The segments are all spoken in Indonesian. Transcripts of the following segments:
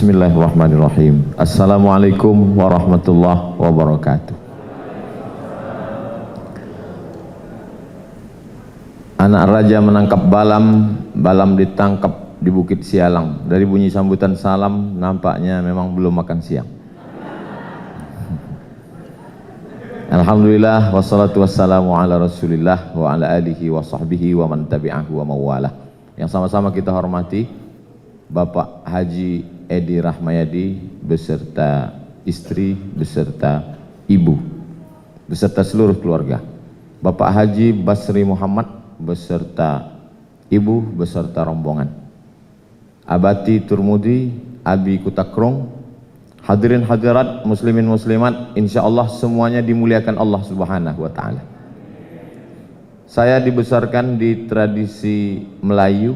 Bismillahirrahmanirrahim. Assalamualaikum warahmatullahi wabarakatuh. Anak raja menangkap balam, balam ditangkap di Bukit Sialang. Dari bunyi sambutan salam, nampaknya memang belum makan siang. Alhamdulillah, wassalatu wassalamu ala rasulillah wa ala alihi wa sahbihi wa man tabi'ahu wa mawalah. Yang sama-sama kita hormati Bapak Haji Edi Rahmayadi beserta istri, beserta ibu, beserta seluruh keluarga. Bapak Haji Basri Muhammad beserta ibu, beserta rombongan. Abati Turmudi, Abi Kutakrung, hadirin hadirat, muslimin muslimat, insyaallah semuanya dimuliakan Allah Subhanahu wa taala. Saya dibesarkan di tradisi Melayu,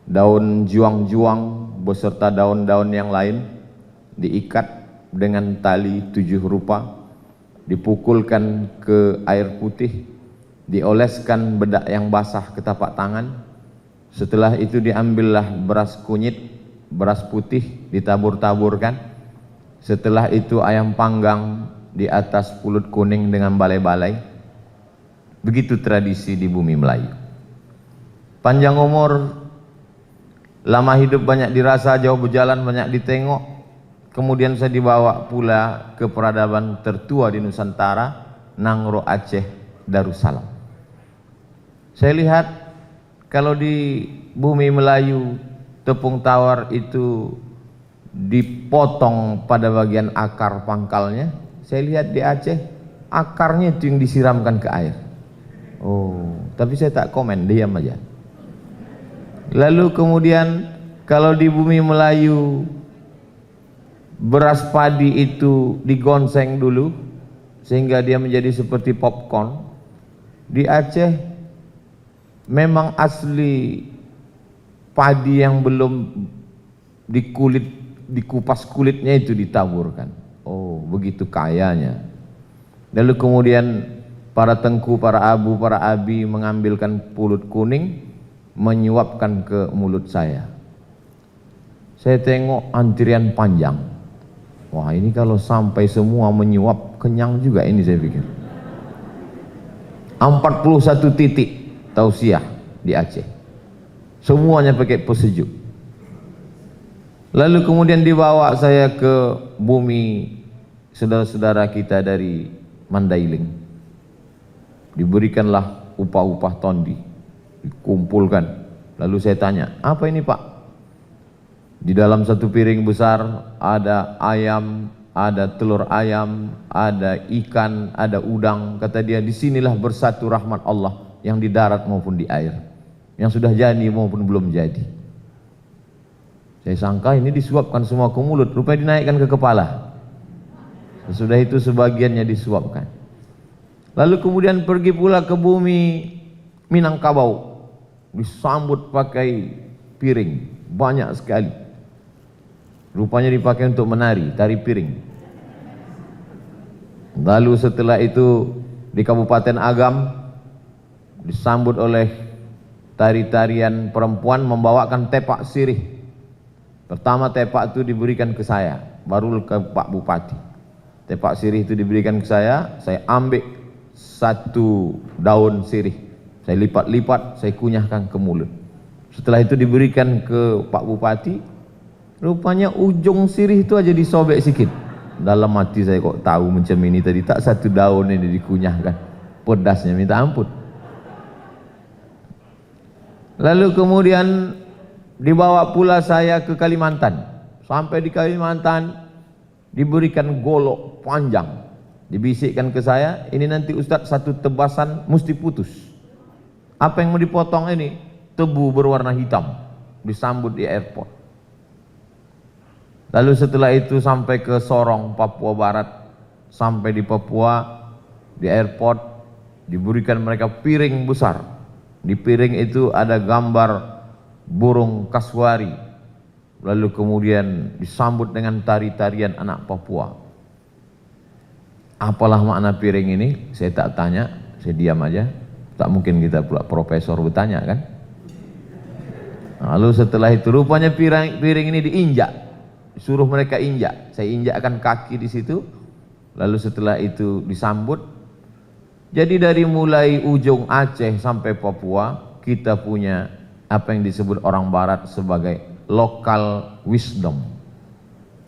daun juang-juang beserta daun-daun yang lain diikat dengan tali 7 rupa, dipukulkan ke air putih, dioleskan bedak yang basah ke tapak tangan. Setelah itu diambillah beras kunyit, beras putih ditabur-taburkan. Setelah itu ayam panggang di atas pulut kuning dengan balai-balai. Begitu tradisi di bumi Melayu. Panjang umur, lama hidup banyak dirasa, jauh berjalan banyak ditengok. Kemudian saya dibawa pula ke peradaban tertua di Nusantara, Nangro Aceh Darussalam. Saya lihat kalau di bumi Melayu tepung tawar itu dipotong pada bagian akar pangkalnya. Saya lihat di Aceh akarnya itu yang disiramkan ke air. Oh, tapi saya tak komen, diam aja. Lalu kemudian kalau di bumi Melayu beras padi itu digonseng dulu sehingga dia menjadi seperti popcorn. Di Aceh memang asli padi yang belum dikupas kulitnya itu ditaburkan. Oh, begitu kayanya. Lalu kemudian para tengku, para abu, para abi mengambilkan pulut kuning, menyuapkan ke mulut saya. Saya tengok antrian panjang. Wah, ini kalau sampai semua menyuap, kenyang juga ini saya pikir. 41 titik tausiah di Aceh. Semuanya pakai pesejuk. Lalu kemudian dibawa saya ke bumi saudara-saudara kita dari Mandailing. Diberikanlah upah-upah tondi, dikumpulkan. Lalu saya tanya, apa ini Pak? Di dalam satu piring besar ada ayam, ada telur ayam, ada ikan, ada udang. Kata dia, disinilah bersatu rahmat Allah yang di darat maupun di air, yang sudah jadi maupun belum jadi. Saya sangka ini disuapkan semua ke mulut, rupanya dinaikkan ke kepala. Sesudah itu sebagiannya disuapkan. Lalu kemudian pergi pula ke bumi Minangkabau, disambut pakai piring banyak sekali. Rupanya dipakai untuk menari, tari piring. Lalu setelah itu di Kabupaten Agam disambut oleh tari-tarian perempuan membawakan tepak sirih. Pertama tepak itu diberikan ke saya, baru ke Pak Bupati. Tepak sirih itu diberikan ke saya ambil satu daun sirih, saya lipat-lipat, saya kunyahkan ke mulut. Setelah itu diberikan ke Pak Bupati, rupanya ujung sirih itu aja disobek sedikit. Dalam hati saya, kok tahu macam ini tadi, tak satu daun ini dikunyahkan, pedasnya minta ampun. Lalu kemudian dibawa pula saya ke Kalimantan. Sampai di Kalimantan diberikan golok panjang, dibisikkan ke saya, ini nanti Ustadz satu tebasan mesti putus. Apa yang mau dipotong ini? Tebu berwarna hitam, disambut di airport. Lalu setelah itu sampai ke Sorong, Papua Barat. Sampai di Papua, di airport diberikan mereka piring besar. Di piring itu ada gambar burung kasuari. Lalu kemudian disambut dengan tari-tarian anak Papua. Apalah makna piring ini? Saya tak tanya, saya diam aja. Tak mungkin kita pula profesor bertanya kan. Lalu setelah itu rupanya piring ini diinjak suruh mereka injak. Saya injakkan kaki di situ, lalu setelah itu disambut. Jadi dari mulai ujung Aceh sampai Papua, kita punya apa yang disebut orang barat sebagai local wisdom.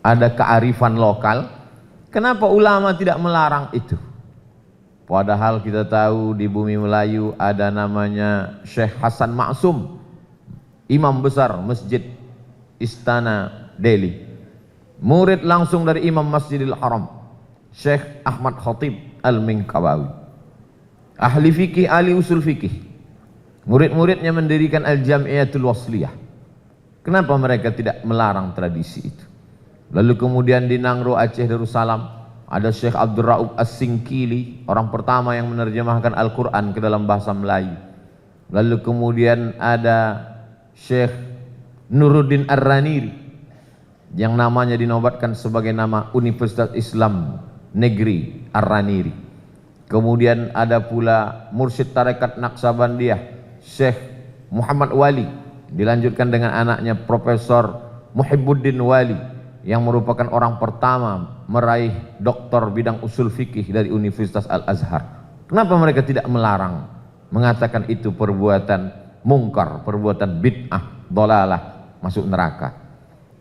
Ada kearifan lokal. Kenapa ulama tidak melarang itu? Padahal kita tahu di bumi Melayu ada namanya Syekh Hasan Maksum, imam besar Masjid Istana Delhi, murid langsung dari Imam Masjidil Haram Syekh Ahmad Khatib Al-Minkabawi, ahli fikih, ahli usul fikih. Murid-muridnya mendirikan Al-Jamiatul Wasliyah. Kenapa mereka tidak melarang tradisi itu? Lalu kemudian di Nangro Aceh Darussalam ada Syekh Abdul Raub As-Singkili, orang pertama yang menerjemahkan Al-Quran ke dalam bahasa Melayu. Lalu kemudian ada Syekh Nuruddin Ar-Raniri yang namanya dinobatkan sebagai nama Universitas Islam Negeri Ar-Raniri. Kemudian ada pula Mursyid Tarekat Naqsabandiyah Syekh Muhammad Wali, dilanjutkan dengan anaknya Profesor Muhibbuddin Wali yang merupakan orang pertama meraih doktor bidang usul fikih dari Universitas Al-Azhar. Kenapa mereka tidak melarang, mengatakan itu perbuatan mungkar, perbuatan bid'ah, dolalah, masuk neraka.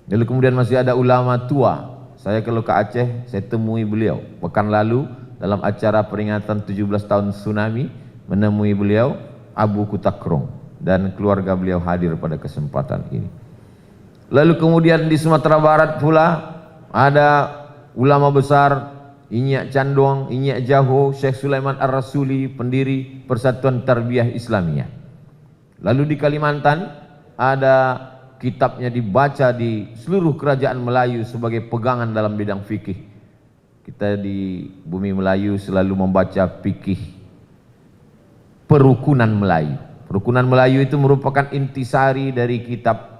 Lalu kemudian masih ada ulama tua. Saya kalau ke Aceh, saya temui beliau pekan lalu dalam acara peringatan 17 tahun tsunami, menemui beliau Abu Kutakrung, dan keluarga beliau hadir pada kesempatan ini. Lalu kemudian di Sumatera Barat pula ada ulama besar Inyak Candong, Inyak Jaho, Syekh Sulaiman Ar-Rasuli, pendiri Persatuan Tarbiyah Islamiyah. Lalu di Kalimantan ada kitabnya dibaca di seluruh kerajaan Melayu sebagai pegangan dalam bidang fikih. Kita di bumi Melayu selalu membaca fikih Perukunan Melayu. Perukunan Melayu itu merupakan intisari dari kitab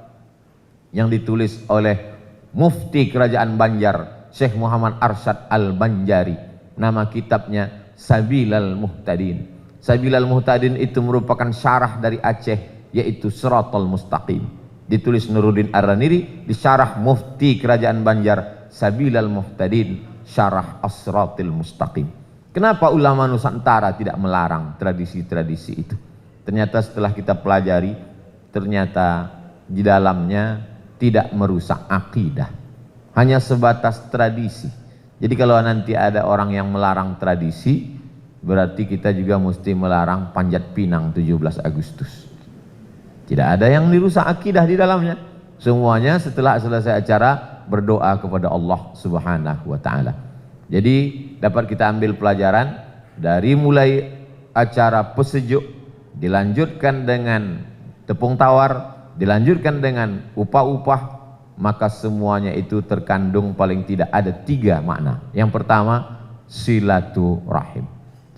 yang ditulis oleh Mufti Kerajaan Banjar Syekh Muhammad Arsyad Al-Banjari. Nama kitabnya Sabilal Muhtadin. Sabilal Muhtadin itu merupakan syarah dari Aceh, yaitu Siratal Mustaqim. Ditulis Nuruddin Ar-Raniri, disyarah Mufti Kerajaan Banjar Sabilal Muhtadin, syarah As-Siratil Mustaqim. Kenapa ulama Nusantara tidak melarang tradisi-tradisi itu? Ternyata setelah kita pelajari, ternyata di dalamnya tidak merusak akidah, hanya sebatas tradisi. Jadi kalau nanti ada orang yang melarang tradisi, berarti kita juga mesti melarang panjat pinang 17 Agustus. Tidak ada yang dirusak akidah di dalamnya. Semuanya setelah selesai acara berdoa kepada Allah Subhanahu wa taala. Jadi dapat kita ambil pelajaran dari mulai acara pesejuk, dilanjutkan dengan tepung tawar, dilanjutkan dengan upah-upah, maka semuanya itu terkandung paling tidak ada 3 makna. Yang pertama, silaturahim.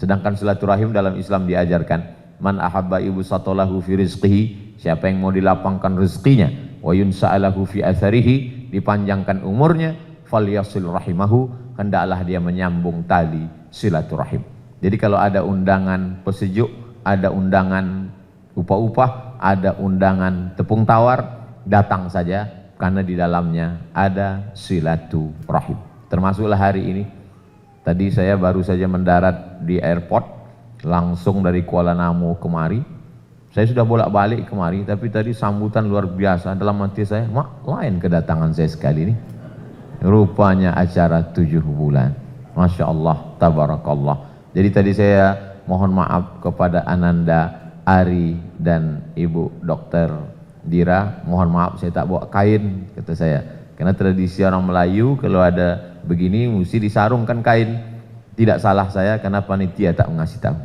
Sedangkan silaturahim dalam Islam diajarkan, man ahabba ibsatalahu fi rizqihi, siapa yang mau dilapangkan rezekinya, wa yunsa'alahu fi atharihi, dipanjangkan umurnya, falyasil rahimahu, hendaklah dia menyambung tali silaturahim. Jadi kalau ada undangan pesejuk, ada undangan upah-upah, ada undangan tepung tawar, datang saja karena di dalamnya ada silaturahim. Termasuklah hari ini. Tadi saya baru saja mendarat di airport, langsung dari Kuala Namu kemari. Saya sudah bolak-balik kemari, tapi tadi sambutan luar biasa. Dalam hati saya, mak, lain kedatangan saya sekali ini. Rupanya acara 7 bulan. Masya Allah, tabarakallah. Jadi tadi saya mohon maaf kepada Ananda, Ari, dan Ibu Dokter Dira. Mohon maaf saya tak bawa kain, kata saya. Karena tradisi orang Melayu kalau ada begini mesti disarungkan kain. Tidak salah saya karena panitia tak mengasih tahu.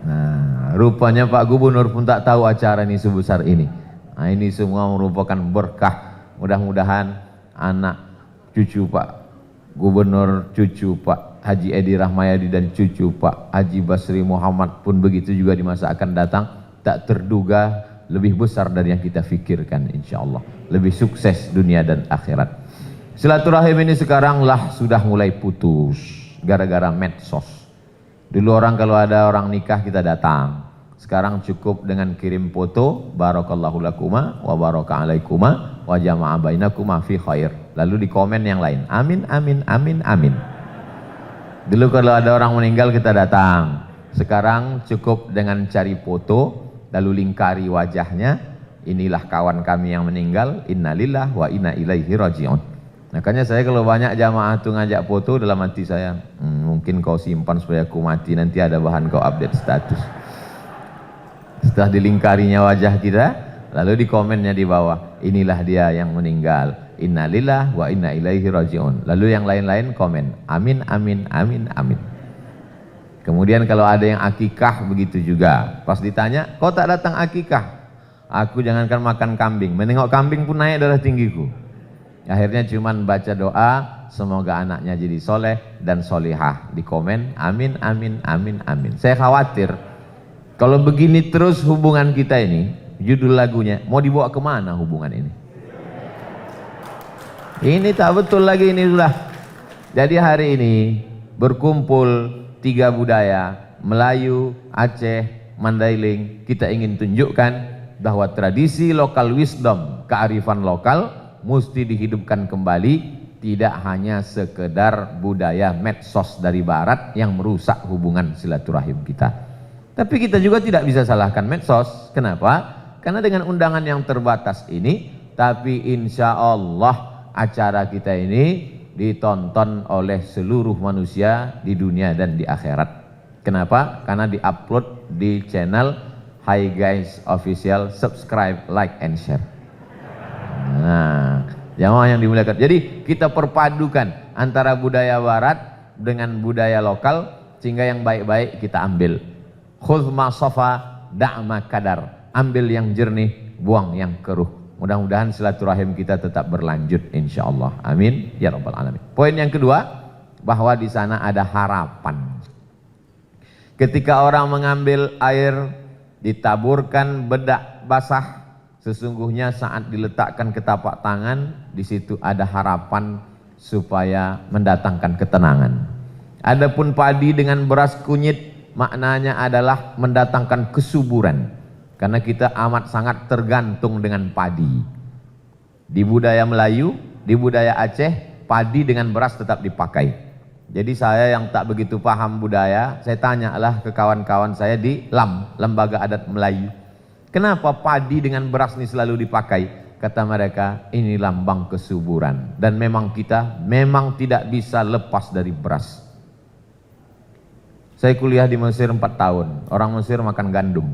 Nah, rupanya Pak Gubernur pun tak tahu acara ini sebesar ini. Nah, ini semua merupakan berkah. Mudah-mudahan anak cucu Pak Gubernur, cucu Pak Haji Edi Rahmayadi, dan cucu Pak Haji Basri Muhammad pun begitu juga di masa akan datang, tak terduga lebih besar dari yang kita fikirkan, insya Allah. Lebih sukses dunia dan akhirat. Silaturahim ini sekarang lah sudah mulai putus gara-gara medsos. Dulu orang kalau ada orang nikah kita datang. Sekarang cukup dengan kirim foto, barakallahu lakuma wa baraka alaikuma wa jama'a bainakuma fi khair. Lalu di komen yang lain, amin, amin, amin, amin. Dulu kalau ada orang meninggal kita datang. Sekarang cukup dengan cari foto, lalu lingkari wajahnya. Inilah kawan kami yang meninggal, innalillah wa inna ilaihi raji'un. Makanya saya kalau banyak jamaah tuh ngajak foto, dalam hati saya, mungkin kau simpan supaya aku mati, nanti ada bahan kau update status. Setelah dilingkarinya wajah kita, lalu di komennya di bawah, inilah dia yang meninggal, innalillah wa inna ilaihi raji'un. Lalu yang lain-lain komen, amin, amin, amin, amin. Kemudian kalau ada yang akikah begitu juga. Pas ditanya, kau tak datang akikah? Aku jangankan makan kambing, menengok kambing pun naik darah tinggiku. Akhirnya cuman baca doa, semoga anaknya jadi soleh dan solihah. Di komen, amin, amin, amin, amin. Saya khawatir, kalau begini terus hubungan kita ini, judul lagunya, mau dibawa kemana hubungan ini? Ini tak betul lagi ini sudah. Jadi hari ini berkumpul 3 budaya, Melayu, Aceh, Mandailing. Kita ingin tunjukkan bahwa tradisi lokal wisdom, kearifan lokal mesti dihidupkan kembali. Tidak hanya sekedar budaya medsos dari barat yang merusak hubungan silaturahim kita. Tapi kita juga tidak bisa salahkan medsos. Kenapa? Karena dengan undangan yang terbatas ini, tapi insya Allah acara kita ini ditonton oleh seluruh manusia di dunia dan di akhirat. Kenapa? Karena diupload di channel Hi Guys Official, subscribe, like, and share. Nah, jamaah yang dimuliakan. Jadi kita perpadukan antara budaya barat dengan budaya lokal, sehingga yang baik-baik kita ambil. Khudh ma safa, da'ma kadar. Ambil yang jernih, buang yang keruh. Mudah-mudahan silaturahim kita tetap berlanjut insyaallah. Amin ya rabbal alamin. Poin yang kedua, bahwa di sana ada harapan. Ketika orang mengambil air, ditaburkan bedak basah, sesungguhnya saat diletakkan ke tapak tangan, di situ ada harapan supaya mendatangkan ketenangan. Adapun padi dengan beras kunyit, maknanya adalah mendatangkan kesuburan. Karena kita amat sangat tergantung dengan padi. Di budaya Melayu, di budaya Aceh, padi dengan beras tetap dipakai. Jadi saya yang tak begitu paham budaya, saya tanyalah ke kawan-kawan saya di LAM, Lembaga Adat Melayu. Kenapa padi dengan beras ini selalu dipakai? Kata mereka, ini lambang kesuburan. Dan memang kita memang tidak bisa lepas dari beras. Saya kuliah di Mesir 4 tahun, orang Mesir makan gandum.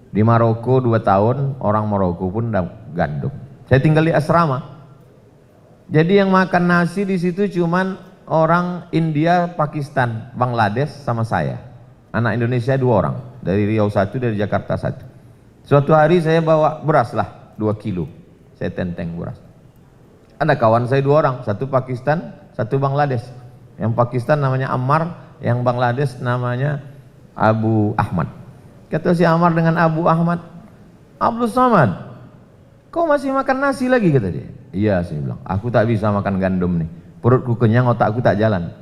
Di Maroko 2 tahun, orang Maroko pun gandum. Saya tinggal di asrama. Jadi yang makan nasi di situ cuman orang India, Pakistan, Bangladesh sama saya. Anak Indonesia 2 orang, dari Riau 1, dari Jakarta 1. Suatu hari saya bawa beras lah, 2 kilo. Saya tenteng beras. Ada kawan saya 2 orang, satu Pakistan, satu Bangladesh. Yang Pakistan namanya Ammar, yang Bangladesh namanya Abu Ahmad. Kata si Ammar dengan Abu Ahmad, Abdul Somad, kau masih makan nasi lagi? Kata dia. Iya, saya bilang, aku tak bisa makan gandum nih, perutku kenyang, otakku tak jalan.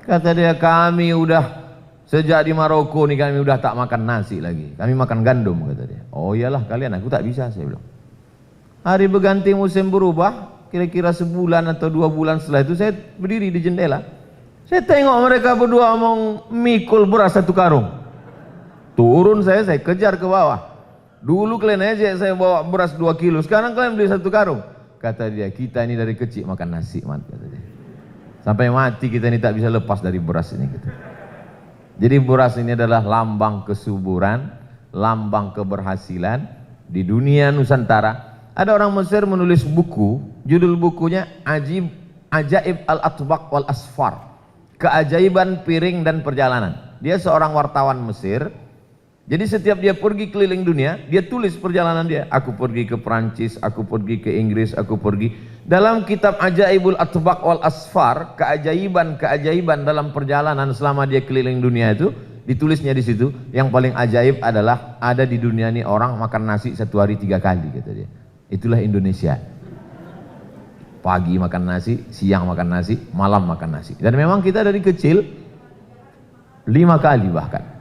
Kata dia, kami udah sejak di Maroko nih, kami udah tak makan nasi lagi, kami makan gandum. Kata dia. Oh iyalah kalian, aku tak bisa, saya bilang. Hari berganti musim berubah, kira-kira sebulan atau 2 bulan setelah itu, saya berdiri di jendela, saya tengok mereka berdua mau mikul beras 1 karung. Turun saya kejar ke bawah. Dulu kalian aja saya bawa beras 2 kilo, sekarang kalian beli 1 karung. Kata dia, kita ini dari kecil makan nasi, kata dia. Sampai mati kita ini tak bisa lepas dari beras ini. Gitu. Jadi beras ini adalah lambang kesuburan, lambang keberhasilan di dunia Nusantara. Ada orang Mesir menulis buku, judul bukunya Ajaib al-Atbaq wal Asfar. Keajaiban piring dan perjalanan. Dia seorang wartawan Mesir. Jadi setiap dia pergi keliling dunia, dia tulis perjalanan dia. Aku pergi ke Perancis, aku pergi ke Inggris, aku pergi. Dalam kitab Ajaibul Atbaq wal Asfar, keajaiban-keajaiban dalam perjalanan selama dia keliling dunia itu, ditulisnya di situ. Yang paling ajaib adalah ada di dunia ini orang makan nasi 1 hari 3 kali, kata dia. Itulah Indonesia. Pagi makan nasi, siang makan nasi, malam makan nasi. Dan memang kita dari kecil 5 kali bahkan.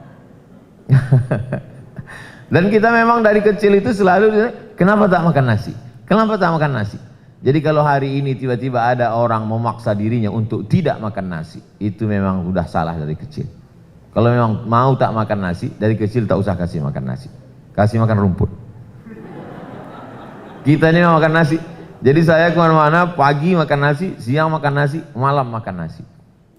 Dan kita memang dari kecil itu selalu, kenapa tak makan nasi? Kenapa tak makan nasi? Jadi kalau hari ini tiba-tiba ada orang memaksa dirinya untuk tidak makan nasi, itu memang sudah salah dari kecil. Kalau memang mau tak makan nasi, dari kecil tak usah kasih makan nasi. Kasih makan rumput. Kita ini makan nasi. Jadi saya kemana-mana, pagi makan nasi, siang makan nasi, malam makan nasi.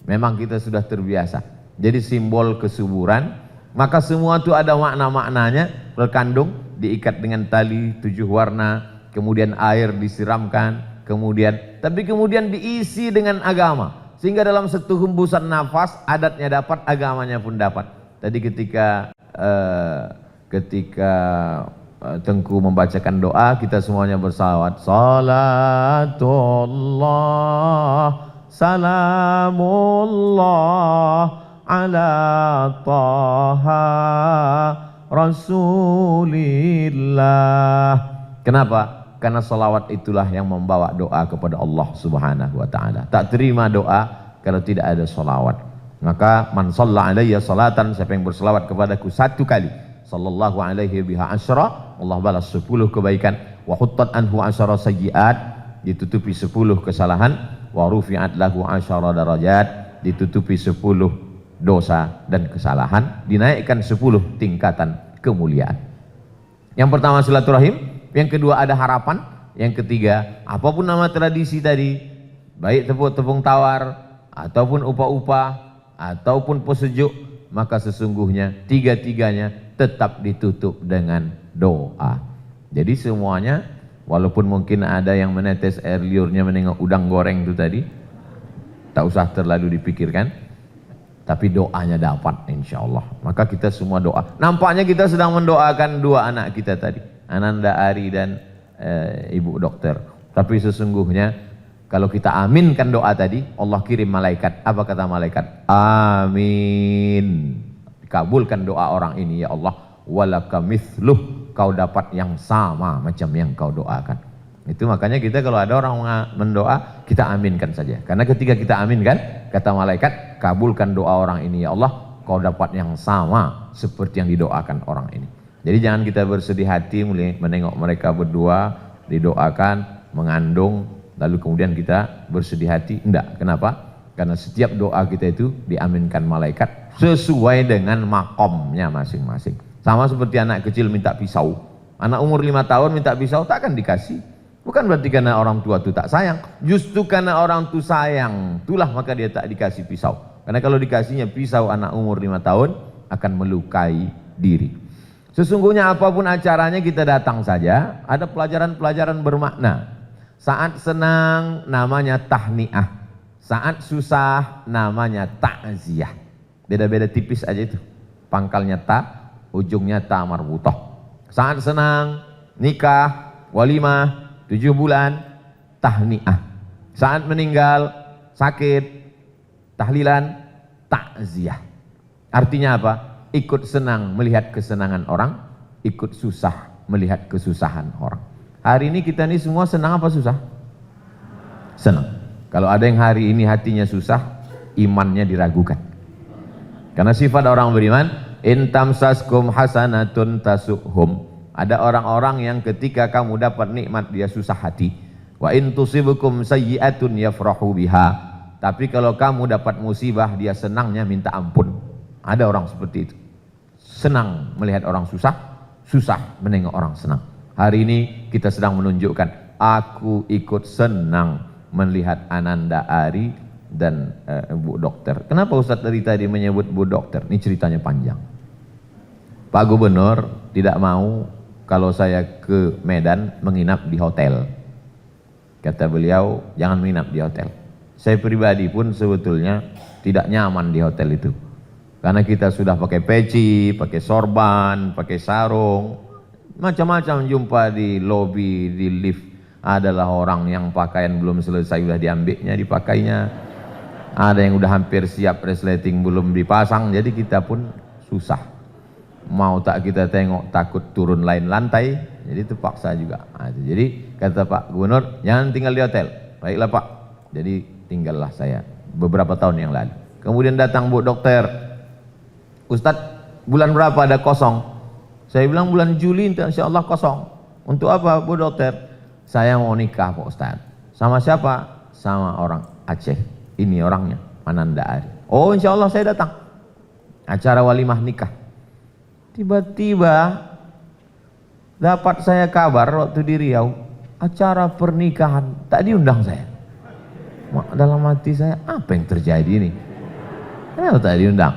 Memang kita sudah terbiasa. Jadi simbol kesuburan, maka semua itu ada makna-maknanya, terkandung, diikat dengan tali 7 warna, kemudian air disiramkan, tapi kemudian diisi dengan agama, sehingga dalam satu hembusan nafas adatnya dapat, agamanya pun dapat. Tadi ketika Tengku membacakan doa, kita semuanya bersalawat, salatullah salamullah ala taha rasulillah. Kenapa? Karena salawat itulah yang membawa doa kepada Allah Subhanahu wa ta'ala. Tak terima doa kalau tidak ada salawat. Maka man shalla alayya salatan, siapa yang bersalawat kepadaku 1 kali, sallallahu alaihi biha asyra, Allah balas 10 kebaikan, wa huttat anhu asyara sayyiat, ditutupi 10 kesalahan, wa rufi'at lahu asyara darajat, ditutupi 10 dosa dan kesalahan, dinaikkan 10 tingkatan kemuliaan. Yang pertama silaturahim, yang kedua ada harapan, yang ketiga apapun nama tradisi tadi, baik tepung tawar ataupun upah-upah ataupun pesejuk, maka sesungguhnya tiga-tiganya tetap ditutup dengan doa. Jadi semuanya, walaupun mungkin ada yang menetes air liurnya menengok udang goreng itu tadi, tak usah terlalu dipikirkan, tapi doanya dapat insya Allah. Maka kita semua doa. Nampaknya kita sedang mendoakan 2 anak kita tadi, Ananda Ari dan Ibu Dokter. Tapi sesungguhnya kalau kita aminkan doa tadi, Allah kirim malaikat. Apa kata malaikat? Amin. Kabulkan doa orang ini ya Allah. Walaka mithluh, kau dapat yang sama macam yang kau doakan. Itu makanya kita kalau ada orang mendoa, kita aminkan saja. Karena ketika kita aminkan, kata malaikat, kabulkan doa orang ini ya Allah, kau dapat yang sama seperti yang didoakan orang ini. Jadi jangan kita bersedih hati menengok mereka berdua didoakan, mengandung, lalu kemudian kita bersedih hati. Enggak, kenapa? Karena setiap doa kita itu diaminkan malaikat sesuai dengan makomnya masing-masing. Sama seperti anak kecil minta pisau. Anak umur 5 tahun minta pisau, tak akan dikasih. Bukan berarti karena orang tua itu tak sayang, justru karena orang tua sayang, itulah maka dia tak dikasih pisau. Karena kalau dikasihnya pisau anak umur 5 tahun akan melukai diri. Sesungguhnya apapun acaranya kita datang saja, ada pelajaran-pelajaran bermakna. Saat senang namanya tahniah, saat susah namanya ta'ziyah. Beda-beda tipis aja itu, pangkalnya ta, ujungnya ta marbutoh. Saat senang, nikah, walimah, 7 bulan, tahniah. Saat meninggal, sakit, tahlilan, ta'ziyah. Artinya apa? Ikut senang melihat kesenangan orang, ikut susah melihat kesusahan orang. Hari ini kita ini semua senang apa susah? Senang. Kalau ada yang hari ini hatinya susah, imannya diragukan. Karena sifat orang beriman, in tamsaskum hasanatun tasuhum. Ada orang-orang yang ketika kamu dapat nikmat dia susah hati. Wa in tusibukum sayyi'atun yafrahu biha. Tapi kalau kamu dapat musibah dia senangnya minta ampun. Ada orang seperti itu. Senang melihat orang susah, susah menengok orang senang. Hari ini kita sedang menunjukkan, aku ikut senang melihat Ananda Ari dan Bu Dokter. Kenapa Ustadz dari tadi menyebut Bu Dokter? Ini ceritanya panjang. Pak Gubernur tidak mau kalau saya ke Medan menginap di hotel. Kata beliau, jangan menginap di hotel. Saya pribadi pun sebetulnya tidak nyaman di hotel itu. Karena kita sudah pakai peci, pakai sorban, pakai sarung, macam-macam jumpa di lobi, di lift. Adalah orang yang pakaian belum selesai sudah diambilnya, dipakainya. Ada yang udah hampir siap resleting belum dipasang, jadi kita pun susah. Mau tak kita tengok takut turun lain lantai, jadi terpaksa juga. Nah, jadi kata Pak Gubernur, jangan tinggal di hotel. Baiklah Pak, jadi tinggallah saya beberapa tahun yang lalu. Kemudian datang Bu Dokter, Ustadz bulan berapa ada kosong? Saya bilang bulan Juli insya Allah kosong. Untuk apa Bu Dokter? Saya mau nikah Pak Ustadz. Sama siapa? Sama orang Aceh. Ini orangnya, Ananda Ari. Oh, insya Allah saya datang. Acara walimah nikah. Tiba-tiba dapat saya kabar waktu di Riau, acara pernikahan, tak diundang saya. Dalam hati saya, apa yang terjadi ini? Kenapa tak diundang?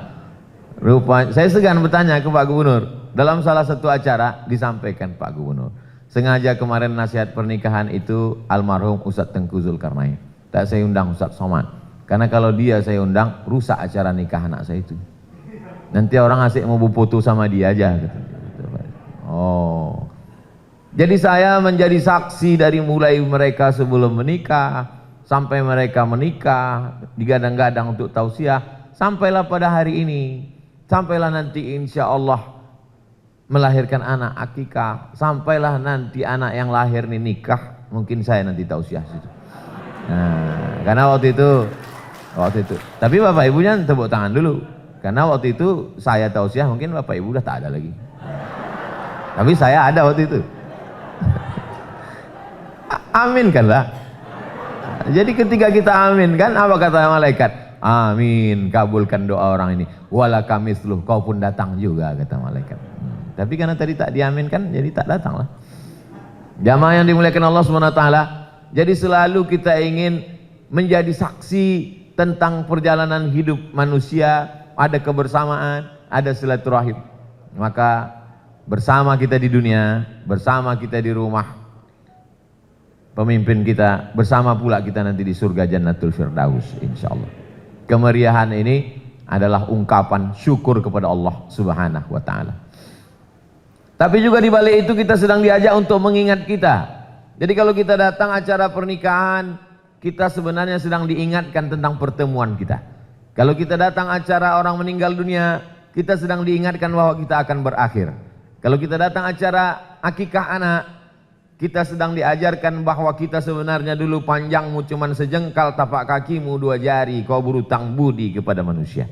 Rupanya, saya segan bertanya ke Pak Gubernur. Dalam salah satu acara disampaikan Pak Gubernur, sengaja kemarin nasihat pernikahan itu almarhum Ustadz Tengku Zulkarnain. Tak saya undang Ustadz Somad. Karena kalau dia saya undang, rusak acara nikah anak saya itu. Nanti orang asik mau foto sama dia aja. Oh. Jadi saya menjadi saksi dari mulai mereka sebelum menikah, sampai mereka menikah, digadang-gadang untuk tausiah, sampailah pada hari ini, sampailah nanti insya Allah melahirkan anak akikah, sampailah nanti anak yang lahir nih nikah, mungkin saya nanti tausiah situ. Nah, karena waktu itu, tapi bapak ibunya tepuk tangan dulu, karena waktu itu saya tausiah, mungkin bapak ibu udah tak ada lagi, tapi saya ada waktu itu. Aminkanlah. Jadi ketika kita aminkan, apa kata malaikat? Amin, kabulkan doa orang ini. Wala kamitsluh, kau pun datang juga, kata malaikat. Tapi karena tadi tak diaminkan, jadi tak datang lah. Jamaah yang dimuliakan Allah SWT. Jadi selalu kita ingin menjadi saksi tentang perjalanan hidup manusia, ada kebersamaan, ada silaturahim. Maka bersama kita di dunia, bersama kita di rumah pemimpin kita, bersama pula kita nanti di surga Jannatul Firdaus insyaallah. Kemeriahan ini adalah ungkapan syukur kepada Allah Subhanahu wa taala. Tapi juga di balik itu kita sedang diajak untuk mengingat kita. Jadi kalau kita datang acara pernikahan, kita sebenarnya sedang diingatkan tentang pertemuan kita. Kalau kita datang acara orang meninggal dunia, kita sedang diingatkan bahwa kita akan berakhir. Kalau kita datang acara akikah anak, kita sedang diajarkan bahwa kita sebenarnya dulu panjangmu cuman sejengkal, tapak kakimu 2 jari, kau berutang budi kepada manusia.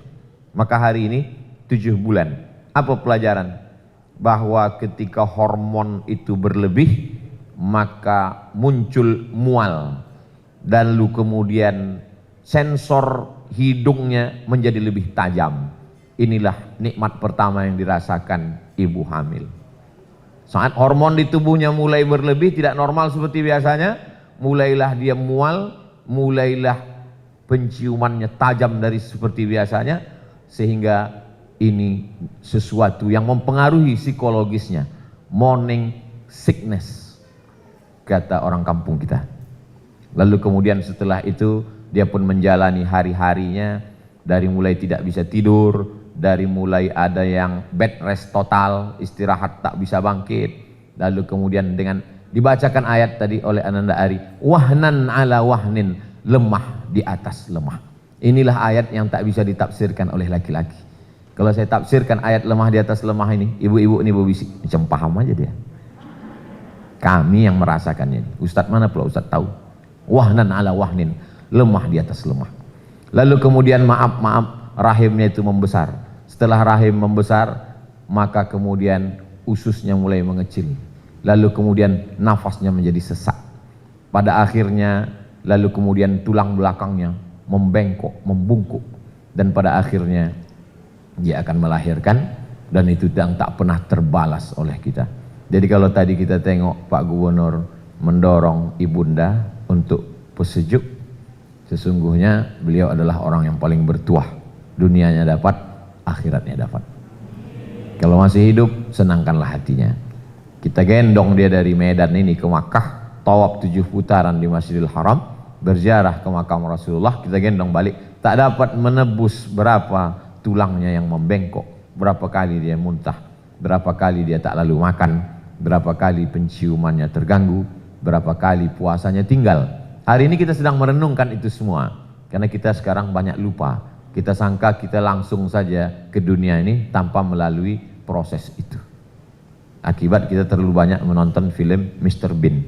Maka hari ini 7 bulan. Apa pelajaran? Bahwa ketika hormon itu berlebih, maka muncul mual. Dan lalu kemudian sensor hidungnya menjadi lebih tajam. Inilah nikmat pertama yang dirasakan ibu hamil. Saat hormon di tubuhnya mulai berlebih, tidak normal seperti biasanya, mulailah dia mual, mulailah penciumannya tajam dari seperti biasanya, sehingga ini sesuatu yang mempengaruhi psikologisnya. Morning sickness, kata orang kampung kita. Lalu kemudian setelah itu, dia pun menjalani hari-harinya, dari mulai tidak bisa tidur, dari mulai ada yang bed rest total, istirahat tak bisa bangkit, lalu kemudian dengan dibacakan ayat tadi oleh Ananda Ari, wahnan ala wahnin, lemah di atas lemah. Inilah ayat yang tak bisa ditafsirkan oleh laki-laki. Kalau saya tafsirkan ayat lemah di atas lemah ini, ibu-ibu ini berbisik, macam paham aja dia. Kami yang merasakannya. Ustadz mana pula Ustadz tahu. Wahnan ala wahnin, lemah di atas lemah. Lalu kemudian maaf, rahimnya itu membesar. Setelah rahim membesar, maka kemudian ususnya mulai mengecil. Lalu kemudian nafasnya menjadi sesak. Pada akhirnya, lalu kemudian tulang belakangnya membengkok, membungkuk. Dan pada akhirnya, dia akan melahirkan, dan itu yang tak pernah terbalas oleh kita. Jadi kalau tadi kita tengok Pak Gubernur mendorong ibunda untuk pesejuk, sesungguhnya beliau adalah orang yang paling bertuah. Dunianya dapat, akhiratnya dapat. Kalau masih hidup, senangkanlah hatinya. Kita gendong dia dari Medan ini ke Makkah, tawaf 7 putaran di Masjidil Haram, berziarah ke makam Rasulullah, kita gendong balik. Tak dapat menebus berapa tulangnya yang membengkok, berapa kali dia muntah, berapa kali dia tak lalu makan, berapa kali penciumannya terganggu, berapa kali puasanya tinggal. Hari ini kita sedang merenungkan itu semua, karena kita sekarang banyak lupa. Kita sangka kita langsung saja ke dunia ini tanpa melalui proses itu. Akibat kita terlalu banyak menonton film Mr. Bean.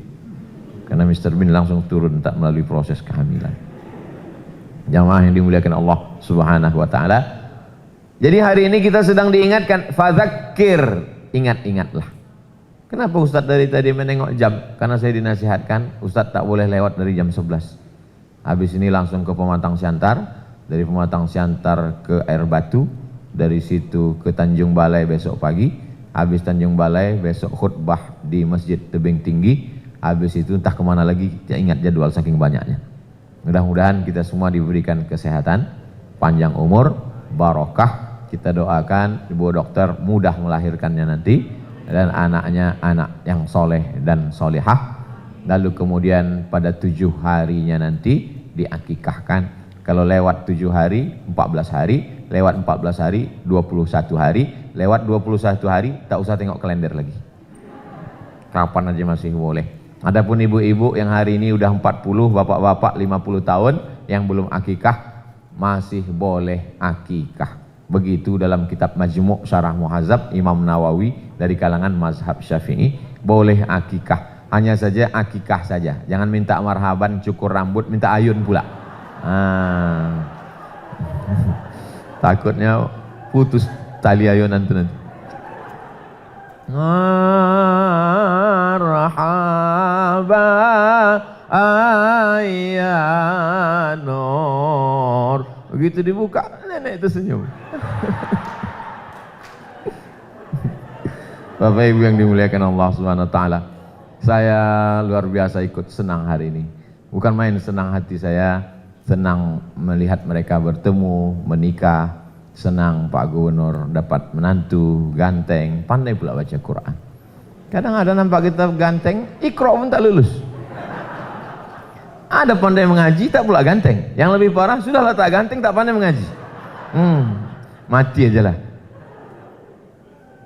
Karena Mr. Bean langsung turun tak melalui proses kehamilan. Jamaah yang dimuliakan Allah Subhanahu wa taala. Jadi hari ini kita sedang diingatkan, fadzakir, ingat-ingatlah. Kenapa Ustadz dari tadi menengok jam? Karena saya dinasihatkan Ustadz tak boleh lewat dari jam 11. Habis ini langsung ke Pematang Siantar, dari Pematang Siantar ke Air Batu, dari situ ke Tanjung Balai besok pagi, habis Tanjung Balai besok khutbah di Masjid Tebing Tinggi, habis itu entah kemana lagi, tidak ingat jadwal saking banyaknya. Mudah-mudahan kita semua diberikan kesehatan, panjang umur, barokah. Kita doakan ibu dokter mudah melahirkannya nanti, dan anaknya anak yang soleh dan solehah. Lalu kemudian pada 7 harinya nanti diakikahkan. Kalau lewat 7 hari, 14 hari, lewat 14 hari, 21 hari, lewat 21 hari, tak usah tengok kalender lagi. Kapan aja masih boleh. Adapun ibu-ibu yang hari ini udah 40, bapak-bapak 50 tahun yang belum akikah, masih boleh akikah. Begitu dalam kitab Majmu' Syarah Muhadzab Imam Nawawi dari kalangan mazhab Syafi'i, boleh akikah. Hanya saja akikah saja, jangan minta marhaban, cukur rambut, minta ayun pula. Takutnya putus tali ayunan itu nanti. Marhaba ayyanur. Begitu dibuka, nenek itu senyum. Bapak Ibu yang dimuliakan Allah Subhanahu wa taala, saya luar biasa ikut senang hari ini. Bukan main senang hati saya, senang melihat mereka bertemu, menikah, senang Pak Gubernur dapat menantu ganteng, pandai pula baca Quran. Kadang ada nampak kita ganteng, Iqra pun tak lulus. Ada pandai mengaji, tak pula ganteng. Yang lebih parah, sudahlah tak ganteng, tak pandai mengaji. Mati aja lah.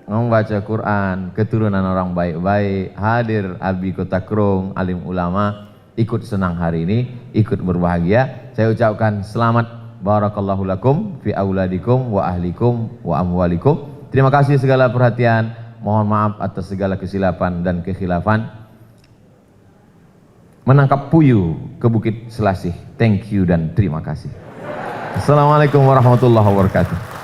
Membaca Quran, keturunan orang baik-baik, hadir Abi Kota Krung, alim ulama, ikut senang hari ini, ikut berbahagia. Saya ucapkan selamat, barakallahu lakum fi auladikum wa ahlikum wa amwalikum. Terima kasih segala perhatian, mohon maaf atas segala kesilapan dan kekhilafan. Menangkap puyuh ke Bukit Selasih. Thank you dan terima kasih. Assalamualaikum warahmatullahi wabarakatuh.